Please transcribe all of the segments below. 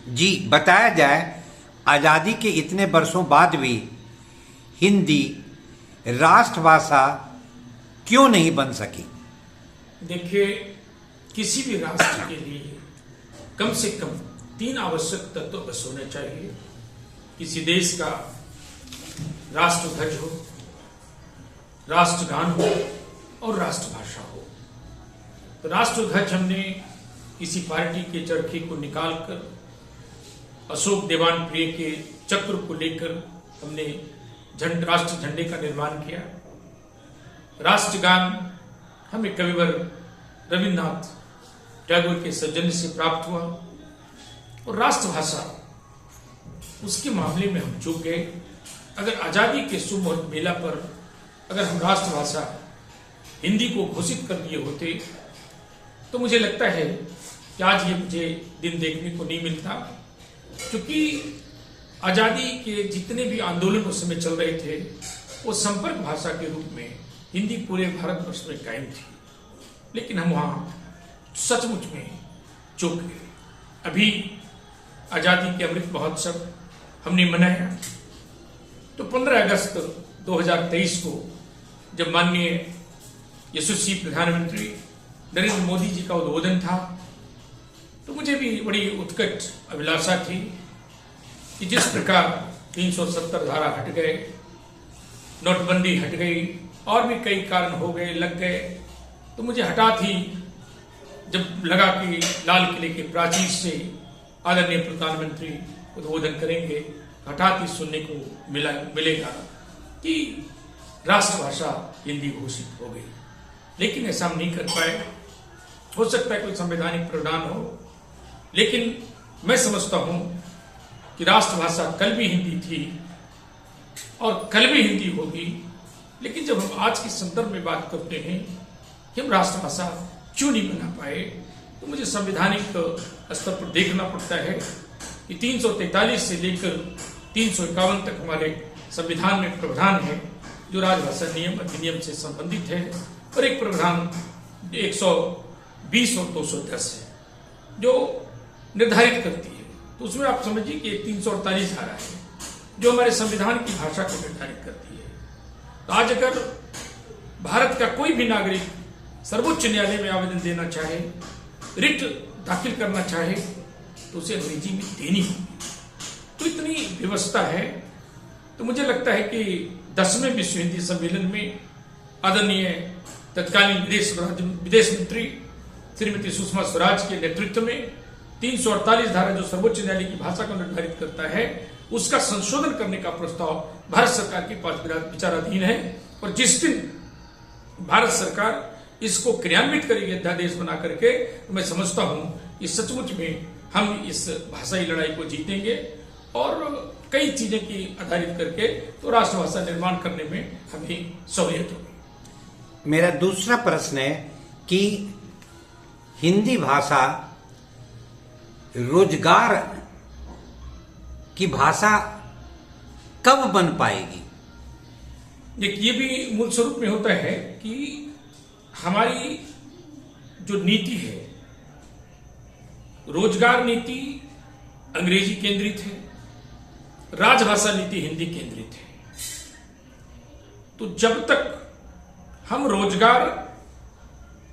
जी बताया जाए, आज़ादी के इतने वर्षों बाद भी हिंदी राष्ट्रभाषा क्यों नहीं बन सकी? देखिए, किसी भी राष्ट्र के लिए कम से कम 3 आवश्यक तत्व बस होने चाहिए। किसी देश का राष्ट्रध्वज हो, राष्ट्रगान हो और राष्ट्रभाषा हो। तो राष्ट्रध्वज हमने किसी पार्टी के चरखे को निकालकर अशोक देवान प्रिय के चक्र को लेकर हमने राष्ट्र झंडे का निर्माण किया। राष्ट्रगान हमें कविवर रविन्द्रनाथ टैगोर के सौजन्य से प्राप्त हुआ और राष्ट्रभाषा उसके मामले में हम चूक गए। अगर आजादी के सुमुहूर्त मेला पर अगर हम राष्ट्रभाषा हिंदी को घोषित कर दिए होते तो मुझे लगता है कि आज ये मुझे दिन देखने को नहीं मिलता, क्योंकि आजादी के जितने भी आंदोलन उस समय चल रहे थे वो संपर्क भाषा के रूप में हिंदी पूरे भारतवर्ष में कायम थी। लेकिन हम वहां सचमुच में चूक गए। अभी आजादी के अमृत महोत्सव हमने मनाया तो 15 अगस्त 2023 को जब माननीय यशस्वी प्रधानमंत्री नरेंद्र मोदी जी का उद्बोधन था तो मुझे भी बड़ी उत्कट अभिलाषा थी कि जिस प्रकार 370 धारा हट गए, नोटबंदी हट गई और भी कई कारण हो गए लग गए, तो मुझे हठात ही जब लगा कि लाल किले के प्राचीर से आदरणीय प्रधानमंत्री उद्बोधन करेंगे, हठात ही सुनने को मिलेगा कि राष्ट्रभाषा हिंदी घोषित हो गई। लेकिन ऐसा हम नहीं कर पाए। हो सकता है कोई संवैधानिक प्रावधान हो, लेकिन मैं समझता हूं कि राष्ट्रभाषा कल भी हिंदी थी और कल भी हिंदी होगी। लेकिन जब हम आज के संदर्भ में बात करते हैं कि हम राष्ट्रभाषा क्यों नहीं बना पाए, तो मुझे संवैधानिक स्तर पर देखना पड़ता है कि 343 से लेकर 351 तक हमारे संविधान में प्रावधान है जो राजभाषा नियम अधिनियम से संबंधित है, और एक प्रावधान 120 और 210 है जो निर्धारित करती है। तो उसमें आप समझिए कि 348 धारा है जो हमारे संविधान की भाषा को निर्धारित करती है। तो आज अगर भारत का कोई भी नागरिक सर्वोच्च न्यायालय में आवेदन देना चाहे, रिट दाखिल करना चाहे, तो उसे अंग्रेजी में देनी होगी। तो इतनी व्यवस्था है। तो मुझे लगता है कि 10वें विश्व हिंदी सम्मेलन में आदरणीय तत्कालीन विदेश मंत्री श्रीमती सुषमा स्वराज के नेतृत्व में 348 धारा जो सर्वोच्च न्यायालय की भाषा को निर्धारित करता है उसका संशोधन करने का प्रस्ताव भारत सरकार के पास विचाराधीन है। और जिस दिन भारत सरकार इसको क्रियान्वित करेगी अध्यादेश बना करके, तो मैं समझता हूं कि सचमुच में हम इस भाषाई लड़ाई को जीतेंगे और कई चीजें की आधारित करके तो राष्ट्रभाषा निर्माण करने में हमें सहूलियत होगी। मेरा दूसरा प्रश्न है कि हिंदी भाषा रोजगार की भाषा कब बन पाएगी? ये भी मूल स्वरूप में होता है कि हमारी जो नीति है, रोजगार नीति अंग्रेजी केंद्रित है, राजभाषा नीति हिंदी केंद्रित है। तो जब तक हम रोजगार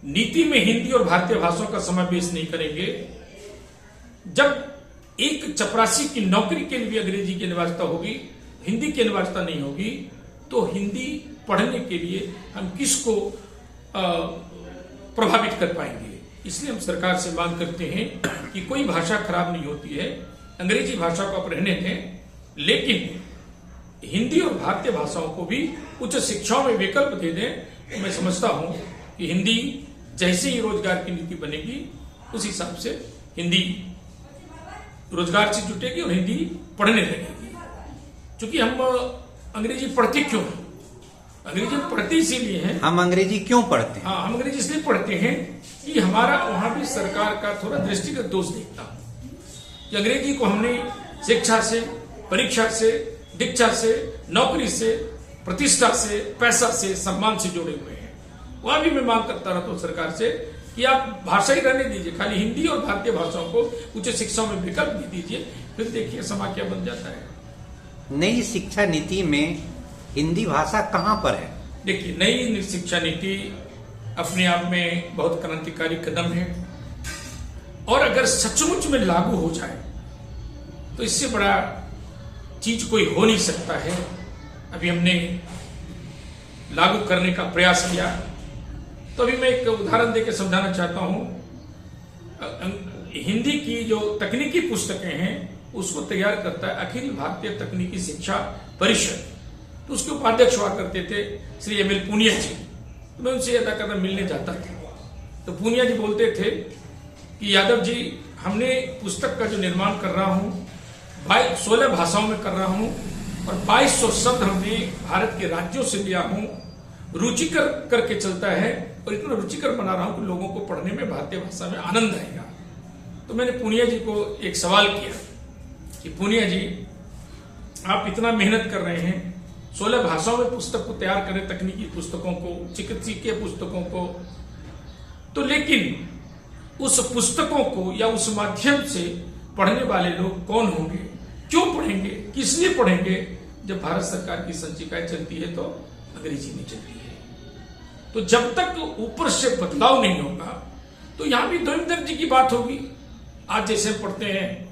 नीति में हिंदी और भारतीय भाषाओं का समावेश नहीं करेंगे, जब एक चपरासी की नौकरी के लिए भी अंग्रेजी की अनिवार्यता होगी, हिंदी की अनिवार्यता नहीं होगी, तो हिंदी पढ़ने के लिए हम किसको प्रभावित कर पाएंगे। इसलिए हम सरकार से मांग करते हैं कि कोई भाषा खराब नहीं होती है, अंग्रेजी भाषा को आप रहने दें, लेकिन हिंदी और भारतीय भाषाओं को भी उच्च शिक्षाओं में विकल्प दे दें। तो मैं समझता हूं कि हिंदी जैसे ही रोजगार की नीति बनेगी उस हिसाब से हिंदी रोजगार से जुटेगी और हिंदी पढ़ने लगेगी। क्योंकि हम अंग्रेजी पढ़ते क्यों हैं? अंग्रेजी पढ़ते इसीलिए हैं। हम अंग्रेजी क्यों पढ़ते हैं? हाँ, हम अंग्रेजी इसलिए पढ़ते हैं कि हमारा वहां भी सरकार का थोड़ा दृष्टिगत दोष देखता हूं कि अंग्रेजी को हमने शिक्षा से, परीक्षा से, दीक्षा से, नौकरी से, प्रतिष्ठा से, पैसा से, सम्मान से जोड़े हुए हैं। वहां भी मैं मांग करता रहता हूं सरकार से कि आप भाषा ही रहने दीजिए, खाली हिंदी और भारतीय भाषाओं को उच्च शिक्षा में विकल्प दे दीजिए, फिर देखिए समाज क्या बन जाता है। नई शिक्षा नीति में हिंदी भाषा कहाँ पर है? देखिए, नई शिक्षा नीति अपने आप में बहुत क्रांतिकारी कदम है, और अगर सचमुच में लागू हो जाए तो इससे बड़ा चीज कोई हो नहीं सकता है। अभी हमने लागू करने का प्रयास किया, तो अभी मैं एक उदाहरण देकर समझाना चाहता हूं। हिंदी की जो तकनीकी पुस्तकें हैं उसको तैयार करता है अखिल भारतीय तकनीकी शिक्षा परिषद, तो उसके उपाध्यक्ष हुआ करते थे श्री एम एल पूनिया जी। तो मैं उनसे अदा करना मिलने जाता था, तो पूनिया जी बोलते थे कि यादव जी, हमने पुस्तक का जो निर्माण कर रहा हूं 16 भाषाओं में कर रहा हूं, और 2200 शब्द हमने भारत के राज्यों से लिया हूं, रुचिकर करके चलता है, और इतना रुचिकर बना रहा हूं कि लोगों को पढ़ने में भारतीय भाषा में आनंद आएगा। तो मैंने पूनिया जी को एक सवाल किया कि पूनिया जी, आप इतना मेहनत कर रहे हैं, 16 भाषाओं में पुस्तक को तैयार करें, तकनीकी पुस्तकों को, चिकित्सकीय पुस्तकों को, तो लेकिन उस पुस्तकों को या उस माध्यम से पढ़ने वाले लोग कौन होंगे, क्यों पढ़ेंगे, किस लिए पढ़ेंगे? जब भारत सरकार की संचिकाएं चलती है तो अंग्रेजी में चलती है। तो जब तक ऊपर से बदलाव नहीं होगा तो यहां भी दो दर्जे की बात होगी। आज जैसे पढ़ते हैं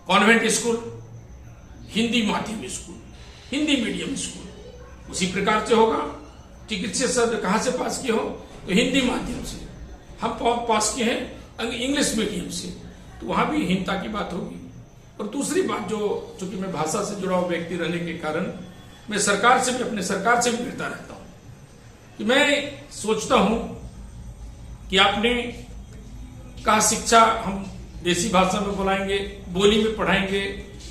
कॉन्वेंट स्कूल, हिंदी माध्यम स्कूल, हिंदी मीडियम स्कूल, उसी प्रकार से होगा। चिकित्सा शब्द कहां से पास किए हो, तो हिंदी माध्यम से। हम पास किए हैं इंग्लिश मीडियम से, तो वहां भी हीनता की बात होगी। और दूसरी बात, जो चूंकि मैं भाषा से जुड़ा हुआ व्यक्ति रहने के कारण मैं सरकार से भी, अपने सरकार से भी मिलता रहता हूं, कि मैं सोचता हूं कि आपने कहा शिक्षा हम देसी भाषा में बुलाएंगे, बोली में पढ़ाएंगे,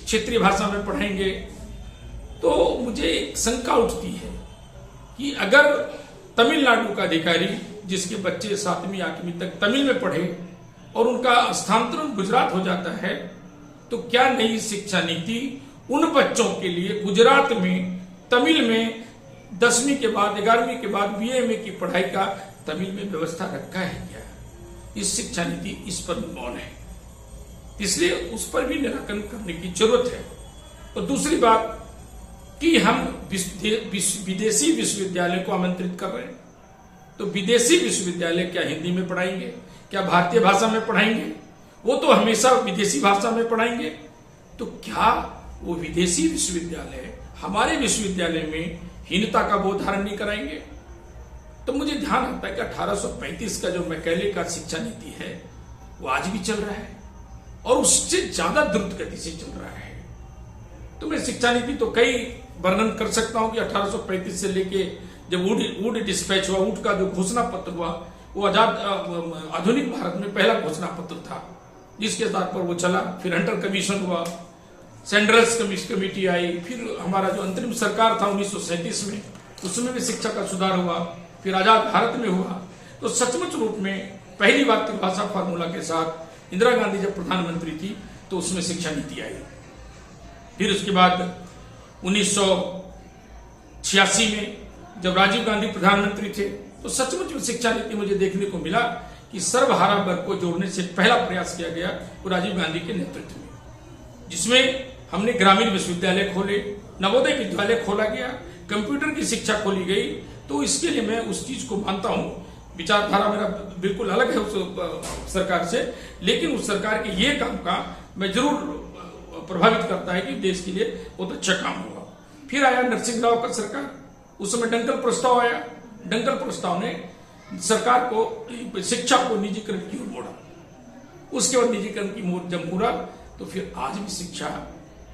क्षेत्रीय भाषा में पढ़ाएंगे, तो मुझे एक शंका उठती है कि अगर तमिलनाडु का अधिकारी जिसके बच्चे 7वीं 8वीं तक तमिल में पढ़े और उनका स्थानांतरण गुजरात हो जाता है, तो क्या नई शिक्षा नीति उन बच्चों के लिए गुजरात में तमिल में 10वीं के बाद 11वीं के बाद BA की पढ़ाई का तमिल में व्यवस्था रखा है क्या? इस शिक्षा नीति इस पर मौन है, इसलिए उस पर भी निराकरण करने की जरूरत है। और दूसरी बात कि हम विदेशी विश्वविद्यालय को आमंत्रित कर रहे हैं, तो विदेशी विश्वविद्यालय क्या हिंदी में पढ़ाएंगे, क्या भारतीय भाषा में पढ़ाएंगे? वो तो हमेशा विदेशी भाषा में पढ़ाएंगे। तो क्या वो विदेशी विश्वविद्यालय हमारे विश्वविद्यालय में हीनता का बोध धारण नहीं कराएंगे? तो मुझे ध्यान आता है कि 1835 का जो मैकेले का शिक्षा नीति है वो आज भी चल रहा है, और उससे ज्यादा द्रुत गति से चल रहा है। तो मैं शिक्षा नीति तो कई वर्णन कर सकता हूं कि 1835 से लेके जब वुड डिस्पैच हुआ, वुड का जो घोषणा पत्र हुआ, वो आधुनिक भारत में पहला घोषणा पत्र था, जिसके आधार पर वो चला। फिर हंटर कमीशन हुआ, सैंडर्स कमेटी आई, फिर हमारा जो अंतरिम सरकार था 1937 में, उसमें भी शिक्षा का सुधार हुआ, फिर आजाद भारत में हुआ। तो सचमुच रूप में पहली मातृभाषा फार्मूला के साथ इंदिरा गांधी जब प्रधानमंत्री थी तो उसमें शिक्षा नीति आई। फिर उसके बाद 1986 में जब राजीव गांधी प्रधानमंत्री थे तो सचमुच में शिक्षा नीति मुझे देखने को मिला कि सर्वहारा वर्ग को जोड़ने से पहला प्रयास किया गया वो राजीव गांधी के नेतृत्व में, जिसमें हमने ग्रामीण विश्वविद्यालय खोले, नवोदय विद्यालय खोला गया, कंप्यूटर की शिक्षा खोली गई। तो इसके लिए मैं उस चीज को मानता हूं, विचारधारा मेरा बिल्कुल अलग है उस सरकार से, लेकिन उस सरकार के ये काम का मैं जरूर प्रभावित करता है कि देश के लिए बहुत अच्छा काम हुआ। फिर आया नरसिंह राव का सरकार, उस समय डंकल प्रस्ताव आया। डंकल प्रस्ताव ने सरकार को शिक्षा को निजीकरण की ओर मोड़ा। उसके बाद निजीकरण की मोड़ जब मुड़ा तो फिर आज भी शिक्षा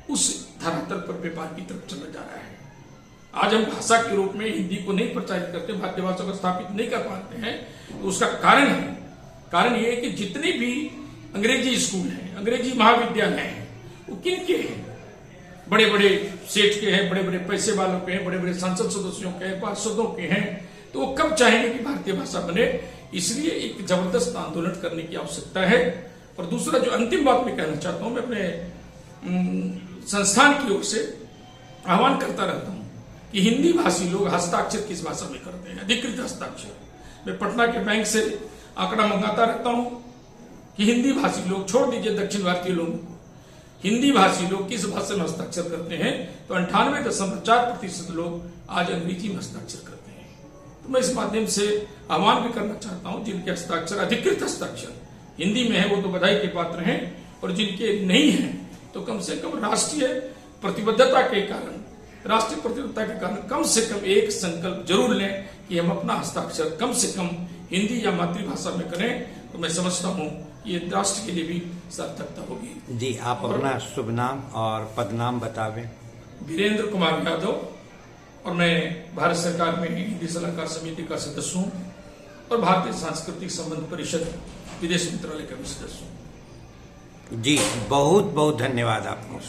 उस धरातल पर व्यापार की तरफ चला जा रहा है। आज हम भाषा के रूप में हिंदी को नहीं प्रचारित करते, भारतीय भाषा को स्थापित नहीं कर पाते हैं, तो उसका कारण ये है कि जितने भी अंग्रेजी स्कूल हैं, अंग्रेजी महाविद्यालय हैं, वो किनके हैं? बड़े बड़े सेठ के हैं, बड़े बड़े पैसे वालों के हैं, बड़े बड़े संसद सदस्यों के हैं, पार्षदों के हैं। तो वो कब चाहेंगे कि भारतीय भाषा बने? इसलिए एक जबरदस्त आंदोलन करने की आवश्यकता है। और दूसरा जो अंतिम बात मैं कहना चाहता हूं, मैं अपने संस्थान की ओर से आह्वान करता रहता हूं कि हिंदी भाषी लोग हस्ताक्षर किस भाषा में करते हैं, अधिकृत हस्ताक्षर। मैं पटना के बैंक से आंकड़ा मंगाता रहता हूं कि हिंदी भाषी लोग, छोड़ दीजिए दक्षिण भारतीय लोग, हिंदी भाषी लोग किस भाषा में हस्ताक्षर करते हैं, तो 98.4% लोग आज अंग्रेजी में हस्ताक्षर करते हैं। तो मैं इस माध्यम से आह्वान भी करना चाहता हूं, जिनके हस्ताक्षर, अधिकृत हस्ताक्षर हिंदी में है, वो तो बधाई के पात्र हैं, और जिनके नहीं है तो कम से कम राष्ट्रीय प्रतिबद्धता के कारण, राष्ट्रीय प्रतिबद्धता के कारण कम से कम एक संकल्प जरूर लें कि हम अपना हस्ताक्षर कम से कम हिंदी या मातृभाषा में करें। तो मैं समझता हूं ये राष्ट्र के लिए भी सार्थकता होगी। जी, आप अपना शुभ नाम और पदनाम बतावें। वीरेंद्र कुमार यादव, और मैं भारत सरकार में हिंदी सलाहकार समिति का सदस्य हूं और भारतीय सांस्कृतिक संबंध परिषद विदेश मंत्रालय का भी सदस्य हूं। जी, बहुत बहुत धन्यवाद आपको।